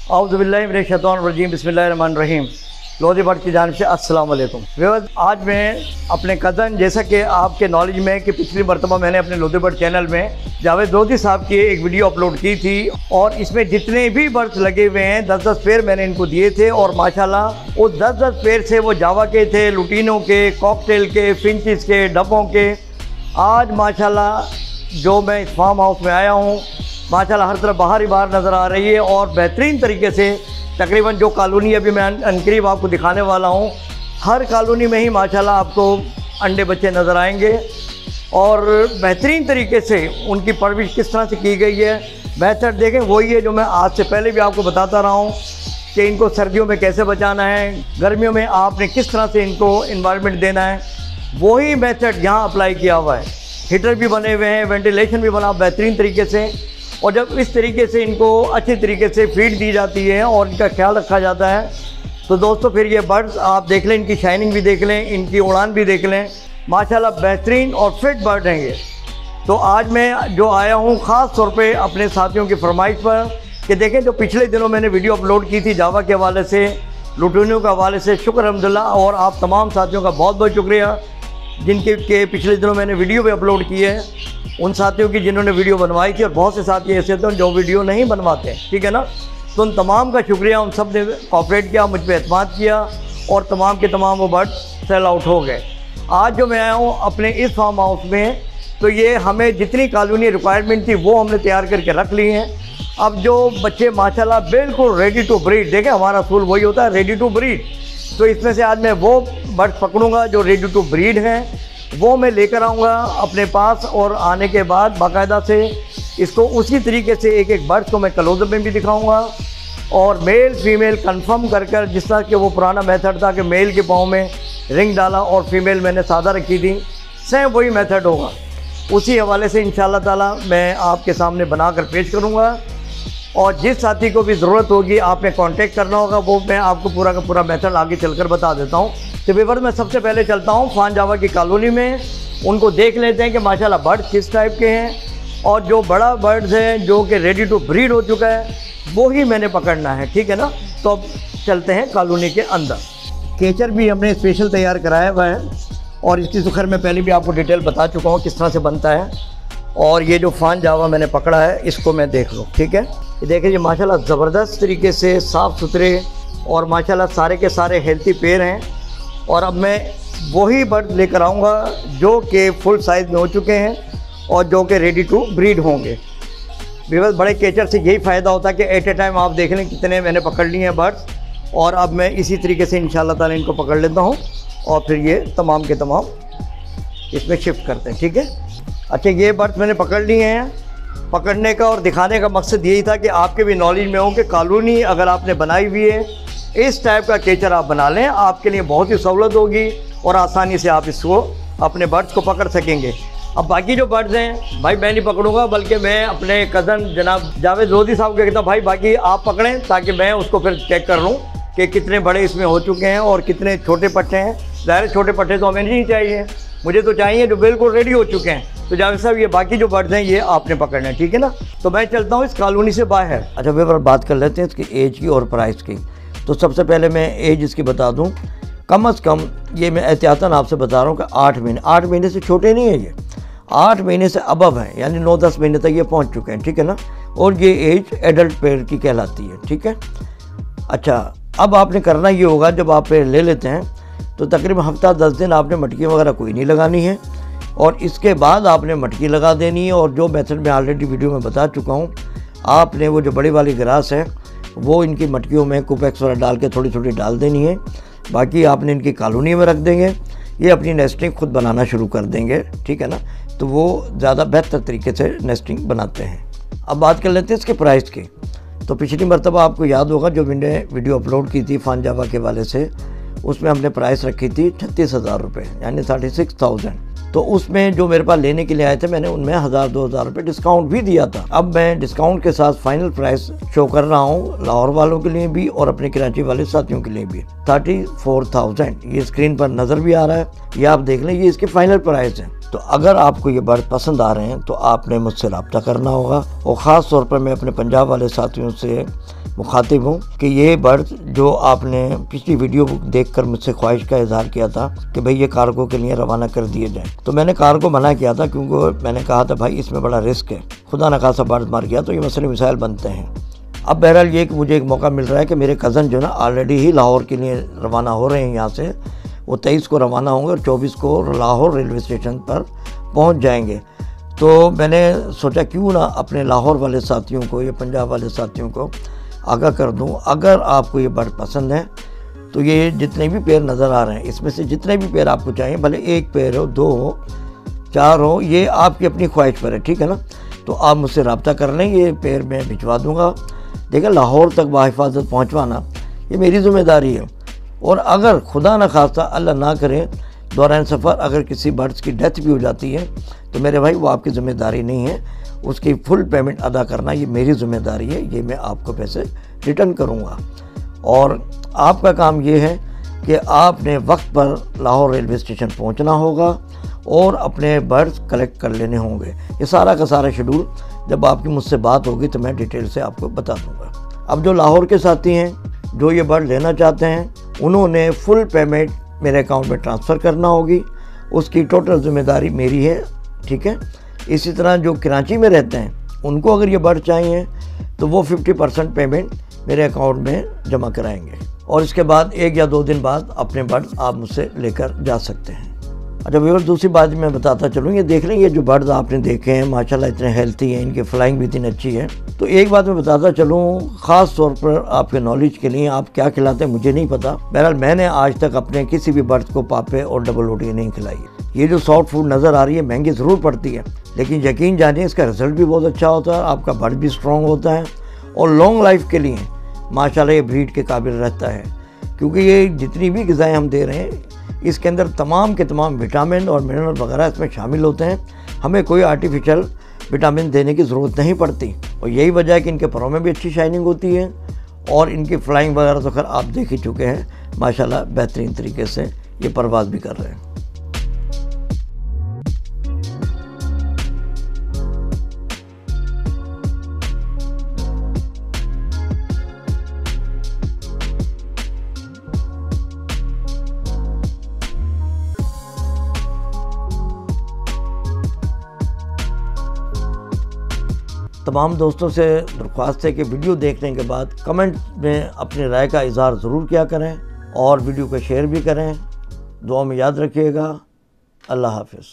औज़ुबिल्लाहिमिनश्शैतानिर्रजीम बिस्मिल्लाहिर्रहमानिर्रहीम। लोधी भट्ट की जानिब से अस्सलाम वालेकुम। व्यूअर्स, आज मैं अपने कज़न, जैसा कि आपके नॉलेज में कि पिछली मरतबा मैंने अपने लोधी भट्ट चैनल में जावेद लोधी साहब की एक वीडियो अपलोड की थी और इसमें जितने भी बर्ड्स लगे हुए हैं 10-10 पेयर मैंने इनको दिए थे और माशाल्लाह उस 10-10 पेयर से वो जावा के थे, लुटीनों के, कॉकटेल के, फिंचिस के, डबों के। आज माशाल्लाह जो मैं इस फार्म हाउस में आया हूँ, माशाल्लाह हर तरफ बाहर ही बाहर नज़र आ रही है और बेहतरीन तरीके से तकरीबन जो कॉलोनी अभी मैं अनकरीब आपको दिखाने वाला हूँ, हर कॉलोनी में ही माशाल्लाह आपको अंडे बच्चे नज़र आएंगे और बेहतरीन तरीके से उनकी परवरिश किस तरह से की गई है। बेहतर देखें वही है जो मैं आज से पहले भी आपको बताता रहा हूँ कि इनको सर्दियों में कैसे बचाना है, गर्मियों में आपने किस तरह से इनको इन्वायरमेंट देना है, वही मेथड यहाँ अप्लाई किया हुआ है। हीटर भी बने हुए हैं, वेंटिलेशन भी बना बेहतरीन तरीके से और जब इस तरीके से इनको अच्छी तरीके से फीड दी जाती है और इनका ख्याल रखा जाता है तो दोस्तों फिर ये बर्ड्स आप देख लें, इनकी शाइनिंग भी देख लें, इनकी उड़ान भी देख लें, माशाल्लाह बेहतरीन और फिट बर्ड हैं ये। तो आज मैं जो आया हूँ ख़ास तौर पे अपने साथियों की फरमाइश पर कि देखें जो पिछले दिनों मैंने वीडियो अपलोड की थी जावा के हवाले से, लुटीनों के हवाले से, शुक्र अल्हम्दुलिल्लाह। और आप तमाम साथियों का बहुत बहुत शुक्रिया जिनके पिछले दिनों मैंने वीडियो भी अपलोड की है, उन साथियों की जिन्होंने वीडियो बनवाई थी और बहुत से साथी ऐसे थे जो वीडियो नहीं बनवाते हैं, ठीक है ना। तो उन तमाम का शुक्रिया, उन सब ने कोऑपरेट किया, मुझ पर एतमाद किया और तमाम के तमाम वो बर्ड सेल आउट हो गए। आज जो मैं आया हूँ अपने इस फार्म हाउस में, तो ये हमें जितनी कॉलोनी रिक्वायरमेंट थी वो हमने तैयार करके रख ली हैं। अब जो बच्चे माशाल्लाह बिल्कुल रेडी टू ब्रीड, देखें हमारा असूल वही होता है, रेडी टू ब्रीड। तो इसमें से आज मैं वो बर्ड्स पकड़ूंगा जो रेडी टू ब्रीड हैं, वो मैं लेकर आऊँगा अपने पास और आने के बाद बाकायदा से इसको उसी तरीके से एक एक बर्ड्स को मैं क्लोजअप में भी दिखाऊँगा और मेल फीमेल कंफर्म कर कर, जिस तरह कि वो पुराना मेथड था कि मेल के पाँव में रिंग डाला और फीमेल मैंने सादा रखी थी, सेम वही मेथड होगा। उसी हवाले से इंशाल्लाह ताला मैं आपके सामने बनाकर पेश करूँगा और जिस साथी को भी ज़रूरत होगी आपने कांटेक्ट करना होगा, वो मैं आपको पूरा का पूरा मेथड आगे चलकर बता देता हूँ। तो व्यूअर्स, मैं सबसे पहले चलता हूँ फान जावा की कॉलोनी में, उनको देख लेते हैं कि माशाल्लाह बर्ड्स किस टाइप के हैं और जो बड़ा बर्ड्स हैं जो कि रेडी टू ब्रीड हो चुका है वो ही मैंने पकड़ना है, ठीक है ना। तो अब चलते हैं कॉलोनी के अंदर। केचर भी हमने स्पेशल तैयार कराया हुआ है और इसकी तो खैर मैं पहले भी आपको डिटेल बता चुका हूँ किस तरह से बनता है। और ये जो फान जावा मैंने पकड़ा है इसको मैं देख लूँ, ठीक है। ये देखिए ये माशाल्लाह ज़बरदस्त तरीके से साफ़ सुथरे और माशाल्लाह सारे के सारे हेल्थी पेयर हैं और अब मैं वही बर्ड लेकर आऊँगा जो कि फुल साइज़ में हो चुके हैं और जो कि रेडी टू ब्रीड होंगे। व्यूअर्स, बड़े केचर से यही फ़ायदा होता है कि एट ए टाइम आप देख लें कितने मैंने पकड़ लिए हैं बर्ड्स और अब मैं इसी तरीके से इंशाल्लाह ताला इनको पकड़ लेता हूँ और फिर ये तमाम के तमाम इसमें शिफ्ट करते हैं, ठीक है। अच्छा, ये बर्ड्स मैंने पकड़ लिए हैं। पकड़ने का और दिखाने का मकसद यही था कि आपके भी नॉलेज में हो कि कॉलोनी अगर आपने बनाई हुई है, इस टाइप का केचर आप बना लें, आपके लिए बहुत ही सहूलत होगी और आसानी से आप इसको अपने बर्ड्स को पकड़ सकेंगे। अब बाकी जो बर्ड्स हैं भाई मैं नहीं पकड़ूंगा, बल्कि मैं अपने कज़न जनाब जावेद लोधी साहब को कहता भाई बाकी आप पकड़ें ताकि मैं उसको फिर चेक कर लूँ कि कितने बड़े इसमें हो चुके हैं और कितने छोटे पट्टे हैं। ज़ाहिर छोटे पट्टे तो हमें नहीं चाहिए, मुझे तो चाहिए जो बिल्कुल रेडी हो चुके हैं। तो जावेद साहब ये बाकी जो बर्ड्स हैं ये आपने पकड़ने हैं, ठीक है ना। तो मैं चलता हूँ इस कॉलोनी से बाहर। अच्छा व्यूअर्स, बात कर लेते हैं इसकी एज की और प्राइस की। तो सबसे पहले मैं एज इसकी बता दूँ, कम अज़ कम ये मैं एहतियातन आपसे बता रहा हूँ कि 8 महीने, 8 महीने से छोटे नहीं है ये, 8 महीने से अबव हैं, यानी 9-10 महीने तक ये पहुँच चुके हैं, ठीक है ना। और ये एज एडल्ट पेयर की कहलाती है, ठीक है। अच्छा, अब आपने करना ये होगा, जब आप पेड़ ले लेते हैं तो तकरीबन हफ्ता 10 दिन आपने मटकी वगैरह कोई नहीं लगानी है और इसके बाद आपने मटकी लगा देनी है। और जो मेथड मैं ऑलरेडी वीडियो में बता चुका हूँ, आपने वो जो बड़ी वाली ग्रास है वो इनकी मटकियों में कुपेक्स वगैरह डाल के थोड़ी थोड़ी डाल देनी है। बाकी आपने इनकी कॉलोनी में रख देंगे, ये अपनी नेस्टिंग खुद बनाना शुरू कर देंगे, ठीक है ना। तो वो ज़्यादा बेहतर तरीके से नेस्टिंग बनाते हैं। अब बात कर लेते हैं इसके प्राइस की। तो पिछली मरतबा आपको याद होगा जो मैंने वीडियो अपलोड की थी फान जावा के वाले से, उसमें हमने प्राइस रखी थी 36,000 रुपये, यानी 36,000। तो उसमें जो मेरे पास लेने के लिए आए थे मैंने उनमें 1,000-2,000 रुपये डिस्काउंट भी दिया था। अब मैं डिस्काउंट के साथ फाइनल प्राइस शो कर रहा हूँ लाहौर वालों के लिए भी और अपने कराची वाले साथियों के लिए भी, 34,000। ये स्क्रीन पर नज़र भी आ रहा है, ये आप देख लें, ये इसके फाइनल प्राइस है। तो अगर आपको ये बर्ड पसंद आ रहे हैं तो आपने मुझसे रब्ता करना होगा। और ख़ास तौर पर मैं अपने पंजाब वाले साथियों से मुखातिब हूँ कि ये बर्ड्स जो आपने पिछली वीडियो देखकर मुझसे ख्वाहिश का इजहार किया था कि भाई ये कार्गो के लिए रवाना कर दिए जाएँ, तो मैंने कार्गो मना किया था क्योंकि मैंने कहा था भाई इसमें बड़ा रिस्क है, खुदा न खासा बर्ड मर गया तो ये मसले मिसाइल बनते हैं। अब बहरहाल ये कि मुझे एक मौका मिल रहा है कि मेरे कज़न जो ना ऑलरेडी ही लाहौर के लिए रवाना हो रहे हैं यहाँ से, वो 23 को रवाना होंगे और 24 को लाहौर रेलवे स्टेशन पर पहुँच जाएंगे। तो मैंने सोचा क्यों ना अपने लाहौर वाले साथियों को या पंजाब वाले साथियों को आगाह कर दूं, अगर आपको ये बर्ड पसंद है तो ये जितने भी पेड़ नज़र आ रहे हैं इसमें से जितने भी पेड़ आपको चाहिए, भले एक पेड़ हो, 2 हो, 4 हो, ये आपकी अपनी ख्वाहिश पर है, ठीक है ना। तो आप मुझसे रब्ता कर लें, ये पेड़ मैं भिजवा दूँगा। देखिए लाहौर तक बाहिफाजत पहुँचवाना ये मेरी ज़िम्मेदारी है, और अगर खुदा न खास्ता अल्लाह ना करे दौरान सफ़र अगर किसी बर्ड्स की डेथ भी हो जाती है तो मेरे भाई वो आपकी ज़िम्मेदारी नहीं है, उसकी फुल पेमेंट अदा करना ये मेरी ज़िम्मेदारी है, ये मैं आपको पैसे रिटर्न करूँगा। और आपका काम ये है कि आपने वक्त पर लाहौर रेलवे स्टेशन पहुँचना होगा और अपने बर्ड्स कलेक्ट कर लेने होंगे। ये सारा का सारा शेड्यूल जब आपकी मुझसे बात होगी तो मैं डिटेल से आपको बता दूँगा। अब जो लाहौर के साथी हैं जो ये बर्ड लेना चाहते हैं, उन्होंने फुल पेमेंट मेरे अकाउंट में ट्रांसफ़र करना होगी, उसकी टोटल ज़िम्मेदारी मेरी है, ठीक है। इसी तरह जो कराची में रहते हैं उनको अगर ये बर्ड चाहिए तो वो 50% पेमेंट मेरे अकाउंट में जमा कराएंगे, और इसके बाद 1 या 2 दिन बाद अपने बर्ड आप मुझसे लेकर जा सकते हैं। अच्छा व्यूअर, दूसरी बात मैं बताता चलूँ, ये देख लें ये जो बर्ड्स आपने देखे हैं माशाल्लाह इतने हेल्थी हैं, इनकी फ्लाइंग भी इतनी अच्छी है। तो एक बात मैं बताता चलूँ ख़ास तौर पर आपके नॉलेज के लिए, आप क्या खिलाते हैं मुझे नहीं पता, बहरहाल मैंने आज तक अपने किसी भी बर्ड्स को पापे और डबल रोटी नहीं खिलाई है। ये जो सॉफ्ट फूड नज़र आ रही है महंगी ज़रूर पड़ती है, लेकिन यकीन जानिए इसका रिज़ल्ट भी बहुत अच्छा होता है, आपका बर्ड भी स्ट्रॉन्ग होता है और लॉन्ग लाइफ के लिए माशाल्लाह ये ब्रीड के काबिल रहता है, क्योंकि ये जितनी भी ग़िज़ाएँ हम दे रहे हैं इसके अंदर तमाम के तमाम विटामिन और मिनरल वगैरह इसमें शामिल होते हैं। हमें कोई आर्टिफिशियल विटामिन देने की ज़रूरत नहीं पड़ती, और यही वजह है कि इनके परों में भी अच्छी शाइनिंग होती है और इनकी फ्लाइंग वगैरह तो खैर आप देख ही चुके हैं, माशाल्लाह बेहतरीन तरीके से ये परवाज़ भी कर रहे हैं। तमाम दोस्तों से दरख्वास्त है कि वीडियो देखने के बाद कमेंट में अपनी राय का इज़हार ज़रूर किया करें और वीडियो को शेयर भी करें। दुआ में याद रखिएगा। अल्लाह हाफ़िज़।